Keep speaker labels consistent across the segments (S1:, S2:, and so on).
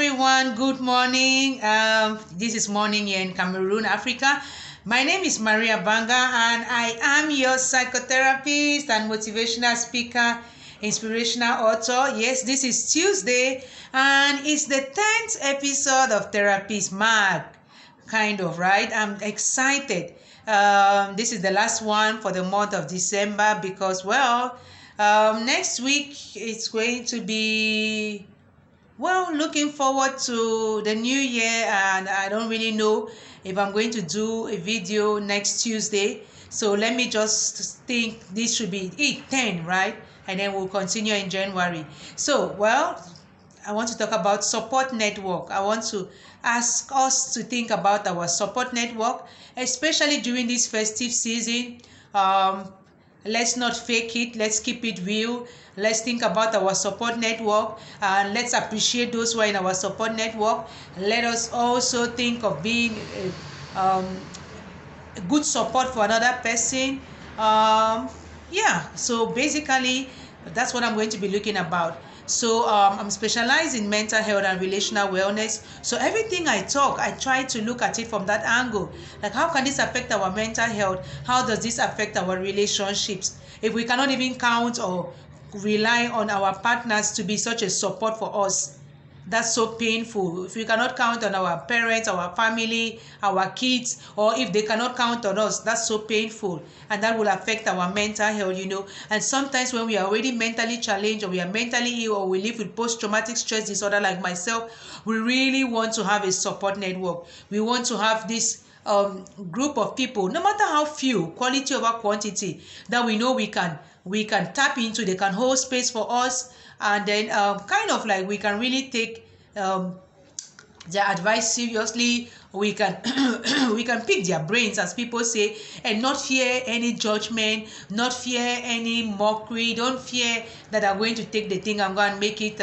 S1: everyone. Good morning. This is morning here in Cameroon, Africa. My name is Maria Banga, and I am your psychotherapist and motivational speaker, inspirational author. Yes, this is Tuesday, and it's the 10th episode of Therapist Mark. Kind of, right? I'm excited. This is the last one for the month of December because, next week it's going to be looking forward to the new year, and I don't really know if I'm going to do a video next Tuesday. So let me just think this should be it, 10, right? And then we'll continue in January. So, I want to talk about support network. I want to ask us to think about our support network, especially during this festive season. Let's not fake it. Let's keep it real. Let's think about our support network, and let's appreciate those who are in our support network. Let us also think of being a good support for another person. So basically that's what I'm going to be looking about. So I'm specialized in mental health and relational wellness. So everything I talk, I try to look at it from that angle. Like, how can this affect our mental health? How does this affect our relationships? If we cannot even count or rely on our partners to be such a support for us, that's so painful. If we cannot count on our parents, our family, our kids, or if they cannot count on us, that's so painful, and that will affect our mental health. And sometimes when we are already mentally challenged, or we are mentally ill, or we live with post-traumatic stress disorder like myself, we really want to have a support network. We want to have this group of people, no matter how few, quality over quantity, that we know we can tap into. They can hold space for us, and then we can really take their advice seriously. We can we can pick their brains, as people say, and not fear any judgment, not fear any mockery. Don't fear that I'm going to take the thing and go and make it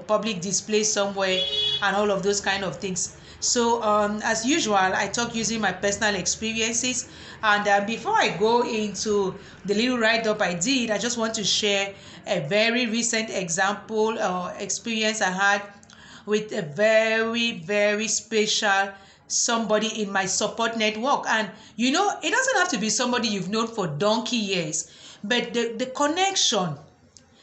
S1: public display somewhere, and all of those kind of things. So as usual, I talk using my personal experiences, and before I go into the little write-up I did, I just want to share a very recent example or experience I had with a very, very special somebody in my support network. And it doesn't have to be somebody you've known for donkey years, but the connection,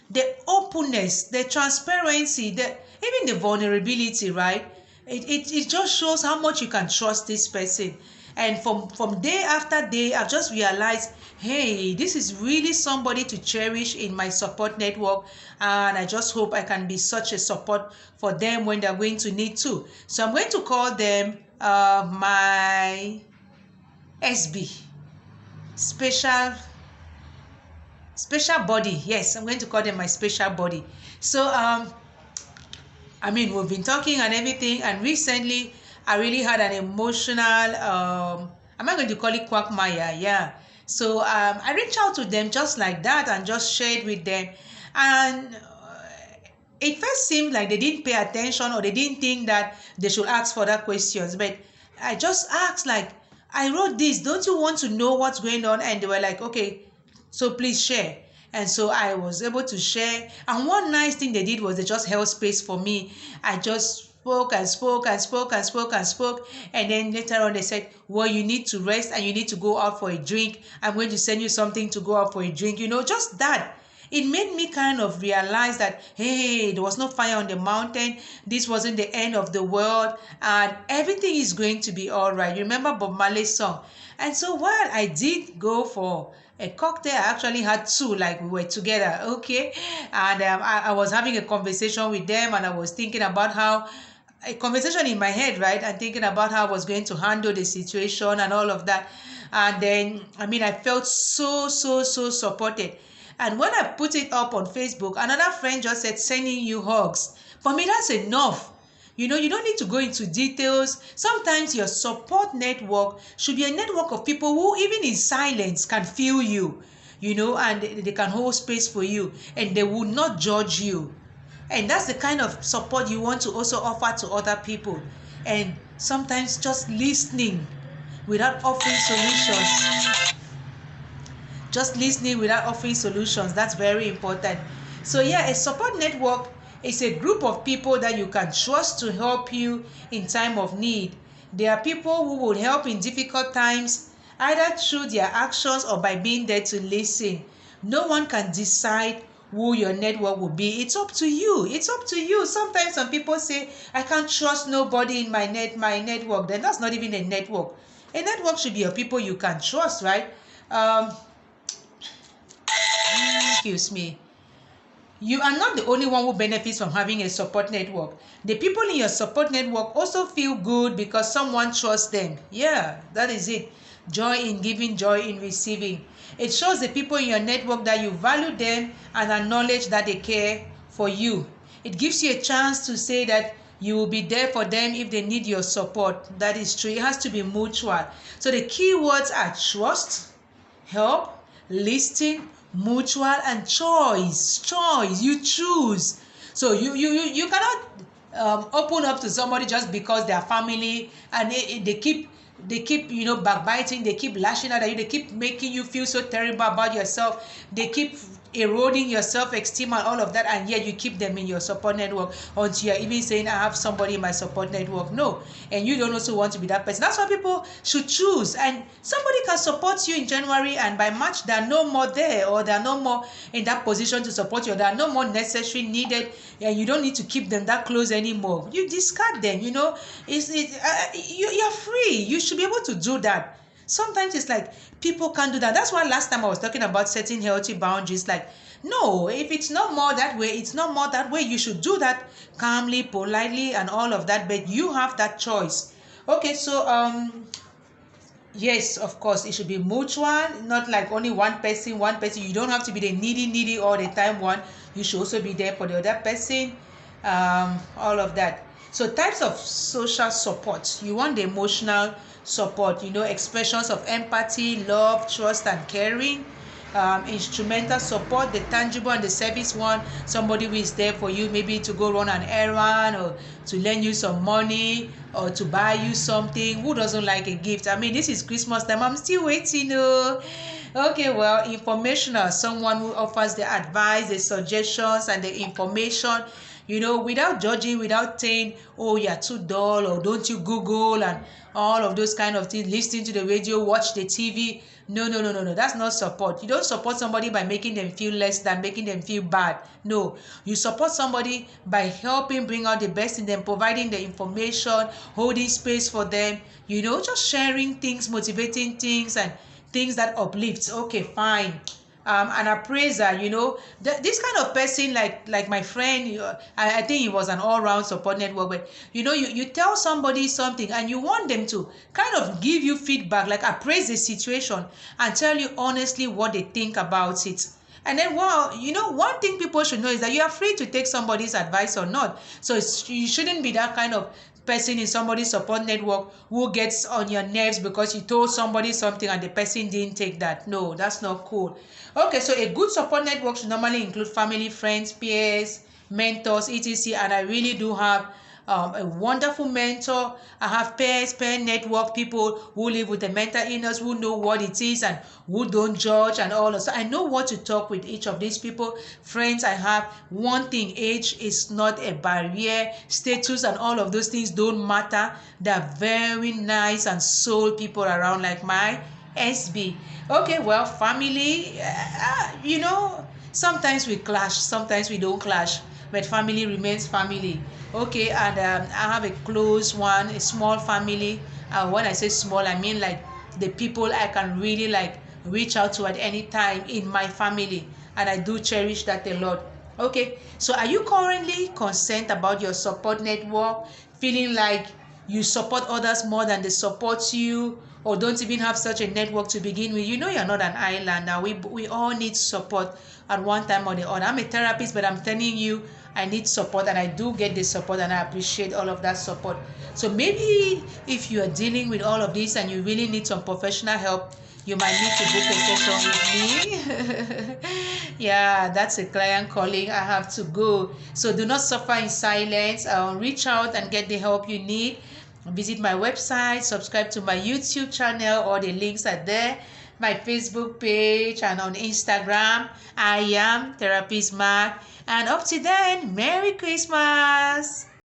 S1: the openness, the transparency, even the vulnerability, right? It just shows how much you can trust this person. And from day after day, I've just realized, hey, this is really somebody to cherish in my support network, and I just hope I can be such a support for them when they're going to need to. So I'm going to call them my SB, special body. Yes, I'm going to call them my special body. So we've been talking and everything, and recently I really had an emotional, I'm not going to call it quagmire, yeah. So I reached out to them just like that and just shared with them. And it first seemed like they didn't pay attention, or they didn't think that they should ask further questions. But I just asked, like, I wrote this, don't you want to know what's going on? And they were like, okay, so please share. And so I was able to share. And one nice thing they did was they just held space for me. I just spoke and spoke and spoke and spoke and spoke. And then later on they said, well, you need to rest and you need to go out for a drink. I'm going to send you something to go out for a drink. Just that. It made me kind of realize that, hey, there was no fire on the mountain. This wasn't the end of the world. And everything is going to be all right. You remember Bob Marley's song? And so while I did go for a cocktail, I actually had two, like we were together, okay? And I was having a conversation with them, and I was thinking about a conversation in my head, right? And thinking about how I was going to handle the situation and all of that. And then, I felt so supported. And when I put it up on Facebook, another friend just said, sending you hugs. For me, that's enough. You don't need to go into details. Sometimes your support network should be a network of people who, even in silence, can feel you, and they can hold space for you, and they will not judge you. And that's the kind of support you want to also offer to other people. And sometimes just listening without offering solutions. Just listening without offering solutions. That's very important. So yeah, a support network It's a group of people that you can trust to help you in time of need. They are people who will help in difficult times, either through their actions or by being there to listen. No one can decide who your network will be. It's up to you. It's up to you. Sometimes some people say, I can't trust nobody in my network. Then that's not even a network. A network should be of people you can trust, right? Excuse me. You are not the only one who benefits from having a support network. The people in your support network also feel good because someone trusts them. Yeah, that is it. Joy in giving, joy in receiving. It shows the people in your network that you value them and acknowledge that they care for you. It gives you a chance to say that you will be there for them if they need your support. That is true. It has to be mutual. So the key words are trust, help, listen, mutual, and choice. You choose. So you cannot open up to somebody just because they are family and they keep backbiting, they keep lashing out at you, they keep making you feel so terrible about yourself, they keep eroding your self-esteem and all of that, and yet you keep them in your support network until you're even saying, I have somebody in my support network. No. And you don't also want to be that person. That's why people should choose. And somebody can support you in January, and by March they're no more there, or they're no more in that position to support you, or they're no more necessary, needed, and you don't need to keep them that close anymore. You discard them. You're free. You should be able to do that. Sometimes it's like people can't do that. That's why last time I was talking about setting healthy boundaries. Like, no, if it's not more that way, it's not more that way. You should do that calmly, politely, and all of that. But you have that choice. Okay, so yes, of course, it should be mutual, not like only one person. You don't have to be the needy all the time one. You should also be there for the other person. All of that. So types of social support. You want the emotional support, expressions of empathy, love, trust, and caring. Instrumental support, the tangible and the service one. Somebody who is there for you, maybe to go run an errand, or to lend you some money, or to buy you something. Who doesn't like a gift? I mean, this is Christmas time. I'm still waiting. Okay, well, informational, someone who offers the advice, the suggestions, and the information, without judging, without saying, oh, you're too dull, or don't you Google, and all of those kind of things, listening to the radio, watch the TV. No. That's not support. You don't support somebody by making them feel less than, making them feel bad. No. You support somebody by helping bring out the best in them, providing the information, holding space for them, just sharing things, motivating things, and things that uplifts. Okay, fine. An appraiser, this kind of person, like my friend, I think he was an all-round support network, but you tell somebody something and you want them to kind of give you feedback, like appraise the situation and tell you honestly what they think about it. And then, one thing people should know is that you are free to take somebody's advice or not. So you shouldn't be that kind of person in somebody's support network who gets on your nerves because you told somebody something and the person didn't take that. No, that's not cool. Okay, so a good support network should normally include family, friends, peers, mentors, etc. And I really do have a wonderful mentor. I have peer network, people who live with a mental illness, who know what it is and who don't judge and all of that. So I know what to talk with each of these people. Friends, I have one thing: age is not a barrier. Status and all of those things don't matter. They're very nice and soul people around, like my SB. Okay, well, family, sometimes we clash, sometimes we don't clash, but family remains family. Okay, and I have a close one, a small family. When I say small, I mean like the people I can really reach out to at any time in my family, and I do cherish that a lot. Okay, so are you currently concerned about your support network, feeling like you support others more than they support you, or don't even have such a network to begin with? You're not an island. Now we all need support at one time or the other. I'm a therapist, but I'm telling you, I need support, and I do get the support, and I appreciate all of that support. So maybe if you are dealing with all of this and you really need some professional help, you might need to book a session with me. Yeah, that's a client calling. I have to go. So do not suffer in silence. Reach out and get the help you need. Visit my website, subscribe to my YouTube channel. All the links are there. my Facebook page and on Instagram. I am Therapist Mark. And up to then, Merry Christmas!